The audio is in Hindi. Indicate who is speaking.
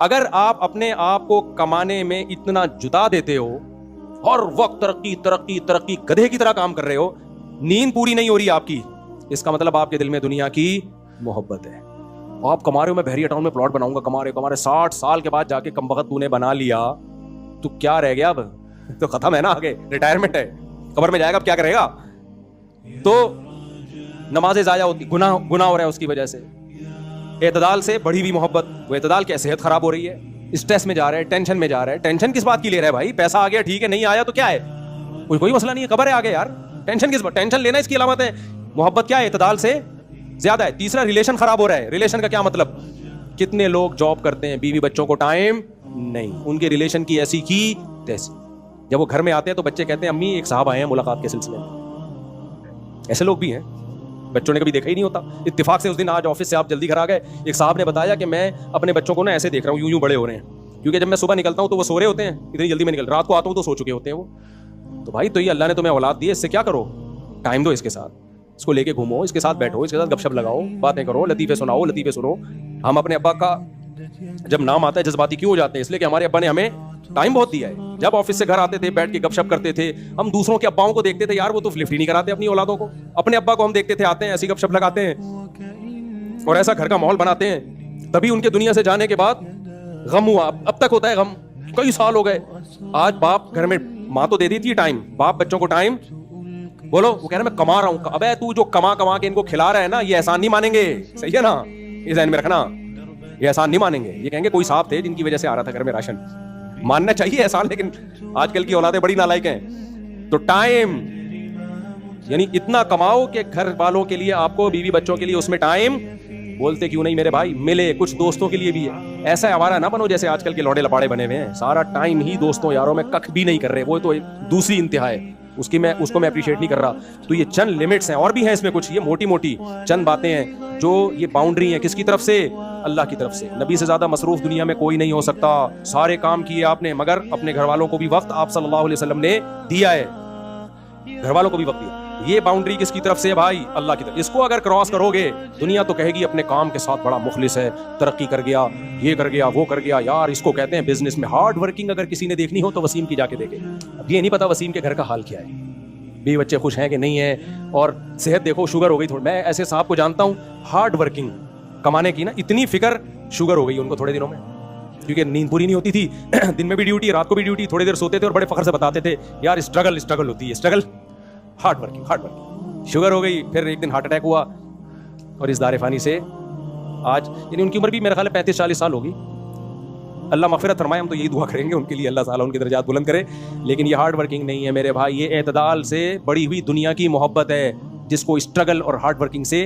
Speaker 1: अगर आप अपने आप को कमाने में इतना जुटा देते हो, हर वक्त तरक्की तरक्की तरक्की गधे की तरह काम कर रहे हो, नींद पूरी नहीं हो रही आपकी, इसका मतलब आपके दिल में दुनिया की मोहब्बत है। आप कमा रहे हो, मैं बहरिया टाउन में प्लॉट बनाऊंगा, कमा रहे 60 साल के बाद जाके कमबख्त तूने बना लिया, तो क्या रह गया अब? तो खत्म है ना, आगे रिटायरमेंट है, कब्र में जाएगा, अब क्या करेगा? तो नमाजें जाया होती, गुनाह हो रहा है उसकी वजह से। एतदाल से बढ़ी हुई मोहब्बत, वो एतदाल क्या, सेहत खराब हो रही है, स्ट्रेस में जा रहा है, टेंशन में जा रहा है। टेंशन किस बात की ले रहा है भाई? पैसा आ गया ठीक है, नहीं आया तो क्या है, कोई मसला नहीं है, कब्र है आगे यार, टेंशन किस बात? टेंशन लेना इसकी अलामत है। मोहब्बत क्या है? एतदाल से ज्यादा है। तीसरा, रिलेशन खराब हो रहा है। रिलेशन का क्या मतलब? कितने लोग जॉब करते हैं, बीवी बच्चों को टाइम नहीं, उनके रिलेशन की ऐसी की तैसी। जब वो घर में आते हैं तो बच्चे कहते हैं अम्मी एक साहब आए हैं मुलाकात के सिलसिले में। ऐसे लोग भी हैं, बच्चों ने कभी देखा ही नहीं होता। इत्तेफाक से उस दिन आज ऑफिस से आप जल्दी घर आ गए, एक साहब ने बताया कि मैं अपने बच्चों को ना ऐसे देख रहा हूँ, यूं यूं बड़े हो रहे हैं, क्योंकि जब मैं सुबह निकलता हूँ तो वो सो रहे होते हैं, इतनी जल्दी में निकल, रात को आता हूँ तो सो चुके होते हैं वो। तो भाई तो ये अल्लाह ने तुम्हें औलाद दी है, इससे क्या करो? टाइम दो इसके साथ, इसको लेके घूमो, इसके साथ बैठो, इसके साथ गपशप लगाओ, बातें करो, लतीफे सुनाओ, लतीफे सुनो। हम अपने अब्बा का जब नाम आता है जज्बाती क्यों हो जाते हैं? इसलिए कि हमारे अब्बा ने हमें टाइम बहुत दिया है। जब ऑफिस से घर आते थे, बैठ के गपशप करते थे, हम दूसरों के अब्बाओं को देखते थे, यार वो तो लिफ्ट ही नहीं कराते अपनी औलादों को। अपने अब्बा को हम देखते थे आते हैं ऐसी गपशप लगाते हैं और ऐसा घर का माहौल बनाते हैं, तभी उनके दुनिया से जाने के बाद गम हुआ। अब तक होता है गम, कई साल हो गए। आज बाप घर में, माँ तो दे देती है टाइम, बाप बच्चों को टाइम, बोलो, वो कह रहा है मैं कमा रहा हूं। अबे तू जो कमा कमा के इनको खिला रहा है ना, ये एहसान नहीं मानेंगे, सही है ना, ये ध्यान में रखना, ये एहसान नहीं मानेंगे। ये कहेंगे कोई साहब थे जिनकी वजह से आ रहा था घर में राशन। मानना चाहिए एहसान, लेकिन आजकल की औलादें बड़ी नालायक हैं। तो टाइम यानी इतना कमाओ कि घर वालों के लिए, आपको बीवी बच्चों के लिए उसमें टाइम, बोलते क्यों नहीं मेरे भाई, मिले, कुछ दोस्तों के लिए भी है। ऐसा आवारा ना बनो जैसे आजकल के लौड़े लपाड़े बने हुए हैं, सारा टाइम ही दोस्तों यारों में कख भी नहीं कर रहे, वो तो दूसरी इंतहा है, उसको मैं अप्रिशिएट नहीं कर रहा। तो ये चंद लिमिट्स हैं, और भी हैं इसमें कुछ, ये मोटी मोटी चंद बातें हैं जो ये बाउंड्री हैं। किसकी तरफ से? अल्लाह की तरफ से। नबी से ज्यादा मसरूफ दुनिया में कोई नहीं हो सकता। सारे काम किए आपने, मगर अपने घर वालों को भी वक्त आप सल्लल्लाहु अलैहि वसल्लम ने दिया है, घर वालों को भी वक्त दिया। ये बाउंड्री किसकी तरफ से है भाई? अल्लाह की तरफ। इसको अगर क्रॉस करोगे, दुनिया तो कहेगी अपने काम के साथ बड़ा मुखलिस है, तरक्की कर गया, ये कर गया, वो कर गया। यार इसको कहते हैं बिजनेस में हार्ड वर्किंग। अगर किसी ने देखनी हो तो वसीम की जाके देखे। अब ये नहीं पता वसीम के घर का हाल क्या है, बीवी बच्चे खुश हैं कि नहीं है, और सेहत देखो, शुगर हो गई थोड़ी। मैं ऐसे साहब को जानता हूँ, हार्ड वर्किंग, कमाने की ना इतनी फिक्र, शुगर हो गई उनको थोड़े दिनों में, क्योंकि नींद पूरी नहीं होती थी। दिन में भी ड्यूटी, रात को भी ड्यूटी, थोड़ी देर सोते थे और बड़े फख्र से बताते थे यार स्ट्रगल होती है, स्ट्रगल, हार्ड वर्किंग। शुगर हो गई, फिर एक दिन हार्ट अटैक हुआ, और इस दारे फानी से आज, यानी उनकी उम्र भी मेरा ख्याल है 35-40 साल होगी। अल्लाह मग़फ़िरत फरमाए, हम तो यही दुआ करेंगे उनके लिए, अल्लाह ताला उनके दर्जात बुलंद करे। लेकिन ये हार्ड वर्किंग नहीं है मेरे भाई, ये एतदाल से बढ़ी हुई दुनिया की मोहब्बत है, जिसको स्ट्रगल और हार्ड वर्किंग से